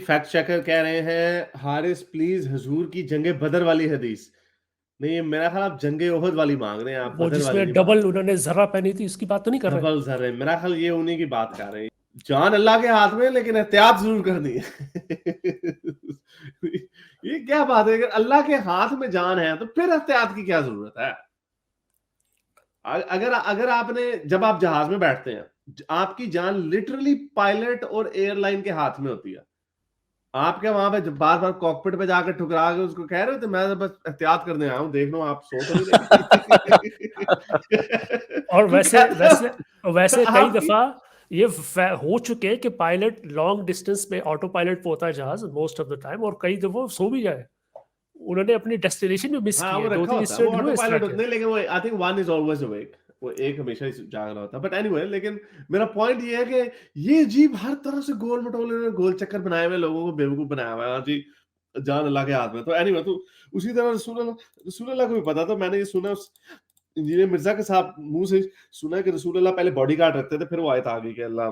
Fact checker कह रहे हैं हारिस प्लीज हुजूर की जंगे बदर वाली हदीस। नहीं, मेरा ख्याल आप जंगे ओहद वाली मांग रहे हैं, आप वो बदर वाली जिसमें नहीं मांग डबल रहे। उन्होंने जरा पहनी थी, उसकी बात तो नहीं कर रहे? डबल जर है, मेरा ख्याल ये उन्हीं की बात कर रहे हैं। जान अल्लाह के हाथ में, लेकिन एहतियात जरूर करनी है। ये क्या बात है, अगर अल्लाह के हाथ में जान है तो फिर एहतियात की क्या जरूरत है? अगर अगर आपने, जब आप जहाज में बैठते हैं, आपकी जान लिटरली पायलट और एयरलाइन के हाथ में होती है। आप क्या वहां पे बार बार कॉकपिट पे जाकर ठुकरा के उसको कह रहे हो, तो मैं तो बस एहतियात करने आया हूं, देख लो आप सो तो नहीं रहे। और तू वैसे कहते वैसे हो वैसे कई आपकी। दफा ये हो चुके हैं कि पायलट लॉन्ग डिस्टेंस पे ऑटो पायलट पे होता है जहाज मोस्ट ऑफ द टाइम, और कई दफा वो सो भी जाए, उन्होंने अपनी डेस्टिनेशन भी मिस हाँ, की वो है। दो रखा तीन होता है, वो इंसिडेंट ऑटो हुए इस तरह पायलट के। होते हैं, लेकिन वो I think one is always awake. वो एक हमेशा ही जाग रहा होता है। बट एनीवे, लेकिन मेरा पॉइंट ये है कि ये अजीब हर तरह से गोल मटोले ने गोल चक्कर बनाए हुए, लोगों को बेवकूफ बनाया हुआ है। हाँ जी, जान अल्लाह के हाथ में। तो एनीवे, तो उसी तरह रसूल अल्लाह को भी पता था। मैंने ये सुना उस इंजीनियर मिर्जा के साथ मुंह से सुना कि रसूल अल्लाह पहले बॉडीगार्ड रखते थे, फिर वो आयत आ गई कि अल्लाह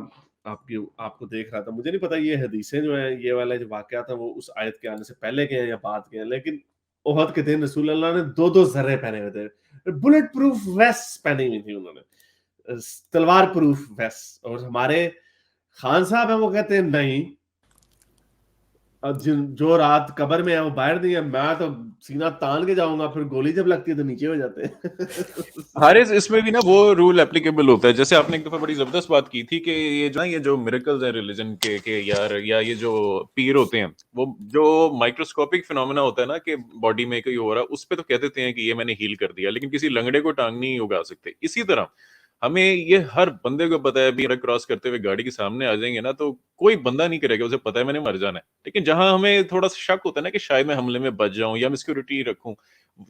आपकी आपको देख रहा था। मुझे नहीं पता ये हदीसें जो है, ये वाला जो वाकया था, वो उस आयत के आने से पहले के हैं या बाद के हैं। लेकिन ओहद के दिन रसूल अल्लाह ने दो दो जर्रे पहने हुए थे, बुलेट प्रूफ वेस्ट पहनी हुई थी उन्होंने, तलवार प्रूफ वेस्ट। और हमारे खान साहब है, वो कहते हैं नहीं, जो रात कब्र में है वो बाहर नहीं है। मैं तो सीना तान के जाऊंगा, फिर गोली जब लगती है तो नीचे हो जाते हैं। हारिस, इसमें भी ना वो रूल एप्लीकेबल होता है। जैसे आपने एक दफा बड़ी जबरदस्त बात की थी कि ये जो मिरेकल्स हैं रिलीजन के यार, या ये जो पीर होते हैं, वो जो माइक्रोस्कोपिक फिनोमेना होता है ना कि बॉडी में कोई हो रहा है, उस पे तो कह देते हैं कि ये मैंने हील कर दिया, लेकिन किसी लंगड़े को टांग नहीं उगा सकते। इसी तरह हमें ये हर बंदे को पता है, भी सड़क क्रॉस करते हुए गाड़ी के सामने आ जाएंगे ना, तो कोई बंदा नहीं करेगा, उसे पता है मैंने मर जाना है। लेकिन जहां हमें थोड़ा सा शक होता है ना कि शायद मैं हमले में बच जाऊं या मैं सिक्योरिटी रखूं,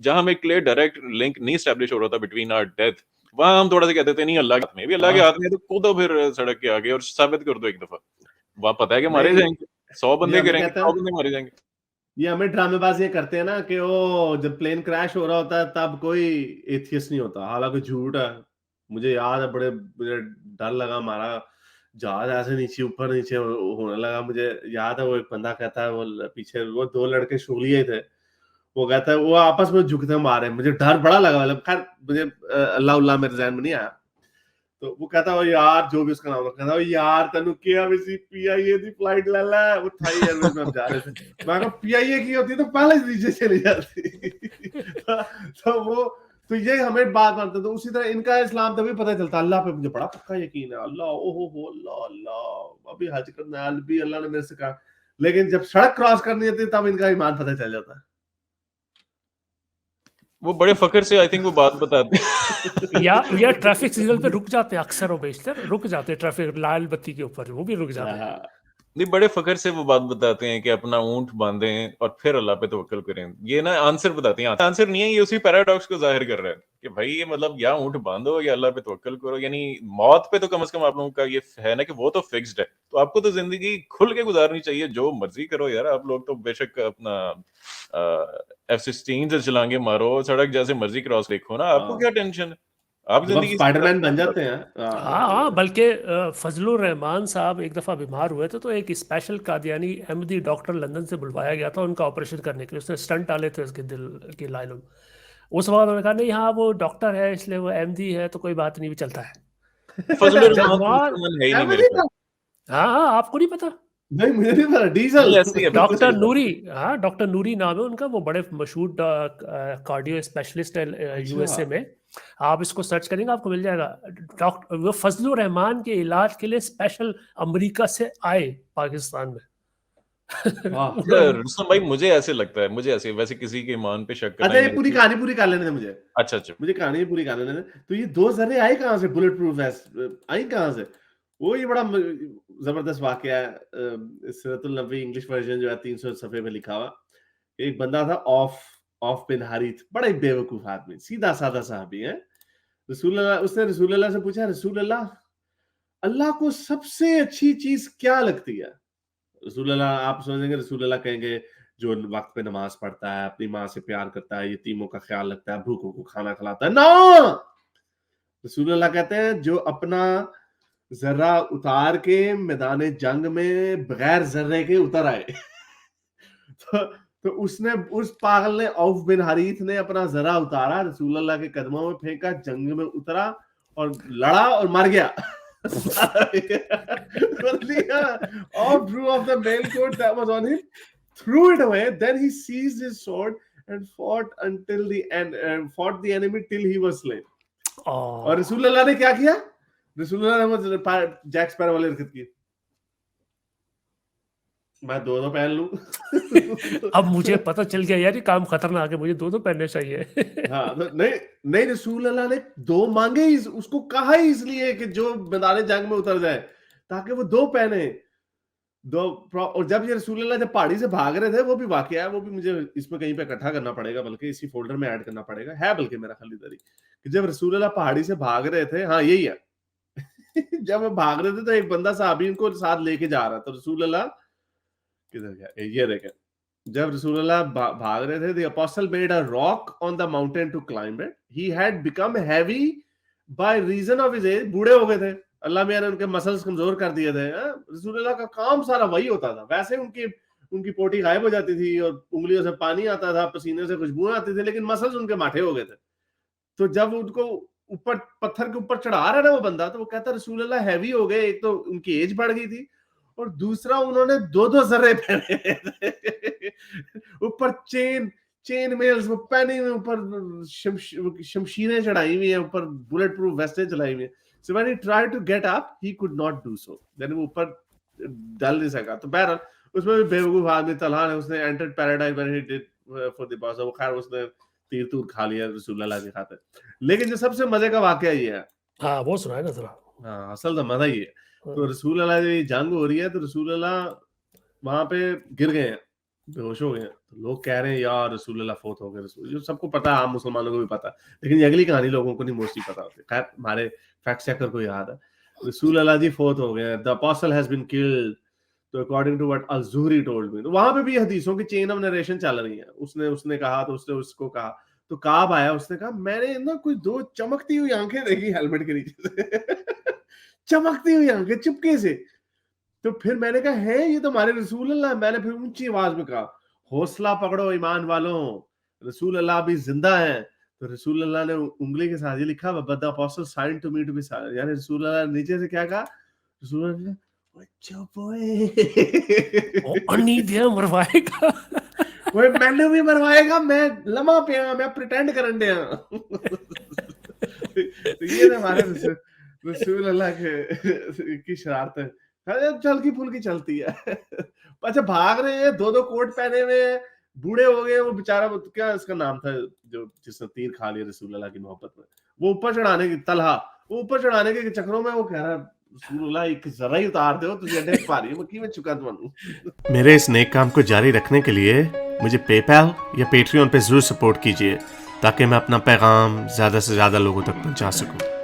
जहां हमें क्लियर डायरेक्ट लिंक नहीं स्टैब्लिश हो रहा था बिटवीन आवर डेथ, वहां हम थोड़ा सा कहते थे नहीं अल्लाह के हाथ में, भी अल्लाह के हाथ में है, तो कूदो फिर सड़क के आगे और साबित कर दो एक दफा। वहां पता है कि मारे नहीं, जाएंगे, 100 ये बंदे हमें करेंगे, कहते 100 हैं, बंदे मारे जाएंगे। ये हमें ड्रामेबाजी करते हैं ना कि वो जब प्लेन क्रैश हो रहा होता है तब कोई एथियस्ट नहीं होता, हालांकि झूठ है। मुझे याद है, मुझे डर लगा, हमारा जहाज ऐसे नीचे ऊपर नीचे होने लगा। मुझे याद है, वो एक बंदा कहता है, वो पीछे वो दो लड़के शोलिये थे, वो कहता है वो आपस में झुकते मारे, मुझे डर बड़ा लगा। मतलब खैर मुझे अल्लाह उल्लाह मेरे ज़हन में नहीं आया। तो वो कहता है यार, जो भी उसका नाम था, कहता है यार तेनू क्या वैसी पीआईए दी फ्लाइट ले ला, वो थाई एयरवेज में हम जा रहे थे। मैं कहा पीआईए की होती तो पहले से नीचे चली जाती। तो वो, तो ये हमें बात मानते, तो उसी तरह इनका इस्लाम तभी पता चलता। अल्लाह पे मुझे बड़ा पक्का यकीन है, अल्लाह ओहो हो अल्लाह अल्लाह, अभी हज करना है, अभी अल्लाह ने मेरे से कहा। लेकिन जब सड़क क्रॉस करनी होती है तब इनका ईमान पता चल जाता है। वो बड़े फखर से आई थिंक वो बात बताते हैं। या ट्रैफिक सिग्नल पे रुक जाते हैं, अक्सर और बेशतर रुक जाते हैं ट्रैफिक लाल बत्ती के ऊपर, वो भी रुक जाते हैं। हाँ। नहीं, बड़े फखर से वो बात बताते हैं कि अपना ऊंट बांधें और फिर अल्लाह पे तवक्कल करें। ये ना आंसर बताते हैं, आंसर नहीं है, ये उसी पैराडॉक्स को जाहिर कर रहा है कि भाई ये मतलब या ऊंट बांधो या अल्लाह पे तवक्कल करो। यानी मौत पे तो कम से कम आप लोगों का ये है ना कि वो तो फिक्स्ड है, तो आपको तो जिंदगी खुल के गुजारनी चाहिए, जो मर्जी करो यार। आप लोग तो बेशक अपना F-16 से चलांगे मारो, सड़क जैसे मर्जी क्रॉस देखो ना, आपको क्या टेंशन है? आप जब आप जिंदगी से स्पाइडरमैन बन जाते हैं, हाँ हाँ, बल्कि फजलुर रहमान साहब एक दफ़ा बीमार हुए थे, तो एक special Qadiani Ahmadi doctor London से बुलवाया गया था उनका ऑपरेशन करने के लिए। उसने स्टंट डाले थे उसके दिल की लाइनों में। उस वक्त उन्होंने कहा नहीं, हाँ वो डॉक्टर है इसलिए वो अहमदी है तो कोई बात नहीं, भी चलता है। फजलुर जब रहमान तो वहाँ, दुश्मन है ही नहीं मेरे अहमदी पास। था? हाँ हाँ, आपको नहीं पता? नहीं, मुझे नहीं पता। डीजल। नहीं, ऐसे ही है, बिल्कुल डॉक्टर सही बात नूरी, हाँ डॉक्टर नूरी नाम है उनका, वो बड़े मशहूर कार्डियो स्पेशलिस्ट है अच्छा। यूएसए में। आप इसको सर्च करेंगे आपको मिल जाएगा। डॉक्टर वो फजलुर रहमान के इलाज के लिए स्पेशल अमेरिका से आए पाकिस्तान में। वाह। अच्छा उन्होंने, रुस्तम भाई, मुझे ऐसे लगता है, मुझे ऐसे, वैसे किसी के ईमान पे शक करना अच्छा, ही ये मेरे पूरी लिए। कहानी पूरी कर लेने दे मुझे। अच्छा अच्छा। मुझे कहानी पूरी कर लेने दे। तो ये दो जर्रे आई कहाँ से, बुलेट प्रूफ वेस्ट आई कहाँ से? वो ये बड़ा जबरदस्त वाकया है। सीरतुल नबी इंग्लिश वर्जन जो है 300 सफे में लिखा हुआ। एक बंदा था ऑफ ऑफ बिन हारिथ, बड़ा ही बेवकूफ आदमी, सीधा साधा साहबी है। रसूल अल्लाह, उसने रसूल अल्लाह से पूछा, रसूल अल्लाह, अल्लाह को सबसे अच्छी चीज क्या लगती है? रसूल अल्लाह, आप समझेंगे रसूल अल्लाह कहेंगे जो वक्त पे नमाज पढ़ता है, अपनी माँ से प्यार करता है, यतीमों का ख्याल रखता है, भूखों को खाना खिलाता है ना। रसूल अल्लाह कहते हैं जो अपना जर्रा उतार के मैदान जंग में बगैर जर्रे के उतर आए। तो उसने, उस पागल ने, औफ बिन हरीथ ने अपना जरा उतारा, रसूलुल्लाह के कदमों में फेंका, जंग में उतरा और लड़ा और मर गया। Off drew off the mail coat that was on him, threw it away, then he seized his sword and fought until the end, fought the enemy till he was slain. और रसूलुल्लाह ने क्या किया? रसूलुल्लाह ने वो जैक स्पैरो वाली हरकत की, मैं दो पहन लूं। अब मुझे पता चल गया यार, ये काम खतरनाक है, मुझे दो पहनने चाहिए। हाँ, तो नहीं रसूलुल्लाह ने दो मांगे ही, उसको कहा ही इसलिए कि जो मैदान जंग में उतर जाए, ताकि वो दो पहने। और जब ये रसूलुल्लाह जब पहाड़ी से भाग रहे थे, वो भी वाकया है, वो भी मुझे इसमें कहीं पे इकट्ठा करना पड़ेगा, बल्कि इसी फोल्डर में ऐड करना पड़ेगा, है बल्कि मेरा खाली दरी, कि जब रसूलुल्लाह पहाड़ी से भाग रहे थे, हाँ यही है। जब वो भाग रहे थे तो एक बंदा साहबी इनको साथ लेके जा रहा था, तो रसूलुल्लाह किधर गया, ये देखें, जब रसूलुल्लाह भाग रहे थे, the apostle made a rock on the mountain to climb it. He had become heavy by reason of his age. बूढ़े हो गए थे, अल्लाह मियां ने उनके मसल्स कमजोर कर दिए थे। रसूलुल्लाह का काम सारा वही होता था। वैसे उनकी पोटी गायब हो जाती थी और उंगलियों से पानी आता था, पसीने से खुशबू आती थी, लेकिन मसल्स उनके माठे हो गए थे। तो जब उनको ऊपर पत्थर के ऊपर चढ़ा रहा ना वो बंदा, तो वो कहता रसूलुल्लाह हैवी हो गए, एक तो उनकी एज बढ़ गई थी और दूसरा उन्होंने दो जर्रे पहने थे। ऊपर चेन मेल्स वो पहने हुए, ऊपर शमशीरें चढ़ाई हुई है, ऊपर बुलेट प्रूफ वेस्टें चलाई हुई है। So when he tried to get up, he could not do so. Then वो ऊपर डल नहीं सका। तो बहरहाल उसमें भी बेवकूफ आदमी तलहा है, उसने entered paradise when he did for the boss, वो खैर उसने तीर तूर खा लिया रसूलुल्लाह की खातिर। लेकिन जो सबसे मजे का वाकया ये है, हाँ वो सुनाए ना जरा। हाँ असल तो मजा ही है। तो रसूलुल्लाह की जंग हो रही है, तो रसूलुल्लाह वहां पे गिर गए हैं, बेहोश हो गए हैं। तो लोग कह रहे हैं यार रसूलुल्लाह फोत हो गए। जो सबको पता है, आम मुसलमानों को भी पता है, लेकिन ये अगली कहानी लोगों को नहीं मोस्टली पता होती। खैर हमारे फैक्ट चेकर को याद है, रसूलुल्लाह जी फोत हो गए, the apostle has been killed, तो according to what al-Zuhri told me. तो वहां पे भी हदीसों की चेन ऑफ नरेशन चल रही है। उसने कहा, तो उसने उसको कहा, तो काब आया, उसने कहा मैंने ना कोई दो चमकती हुई आंखें देखी हेलमेट के नीचे से। चमकती हुई आंखें चुपके से। तो फिर मैंने कहा है ये तो हमारे रसूलुल्लाह। मैंने फिर ऊंची आवाज में कहा हौसला पकड़ो ईमान वालों, रसूलुल्लाह भी जिंदा हैं। तो रसूलुल्लाह ने उंगली के साथ ये लिखा, but the apostle sign to me to be silent. यानी रसूलुल्लाह ने नीचे से क्या कहा, रसूलुल्लाह ने चुप ओए, वो अन्नी दिया मरवाएगा। ओए मैंने भी मरवाएगा, मैं लम्हा पे मैं प्रिटेंड करन दे। तो ये हमारे रसूलुल्लाह की शरारत है, हल्की फुल्की चलती है। अच्छा भाग रहे हैं, दो कोट पहने हुए, बूढ़े हो गए। वो बेचारा, क्या इसका नाम था जो जिसने तीर खा लिया रसूलुल्लाह की मोहब्बत में, वो ऊपर चढ़ाने की तलहा, वो ऊपर चढ़ाने के चक्करों में वो कह रहा रसूलुल्लाह एक जरा ही उतार दो, तुझे अड्डे पा रही है, मैं में चुका बनूं। मेरे इस नेक काम को जारी रखने के लिए मुझे पेपैल या पेट्रियन पे जरूर सपोर्ट कीजिए, ताकि मैं अपना पैगाम ज्यादा से ज्यादा लोगों तक पहुंचा सकूं।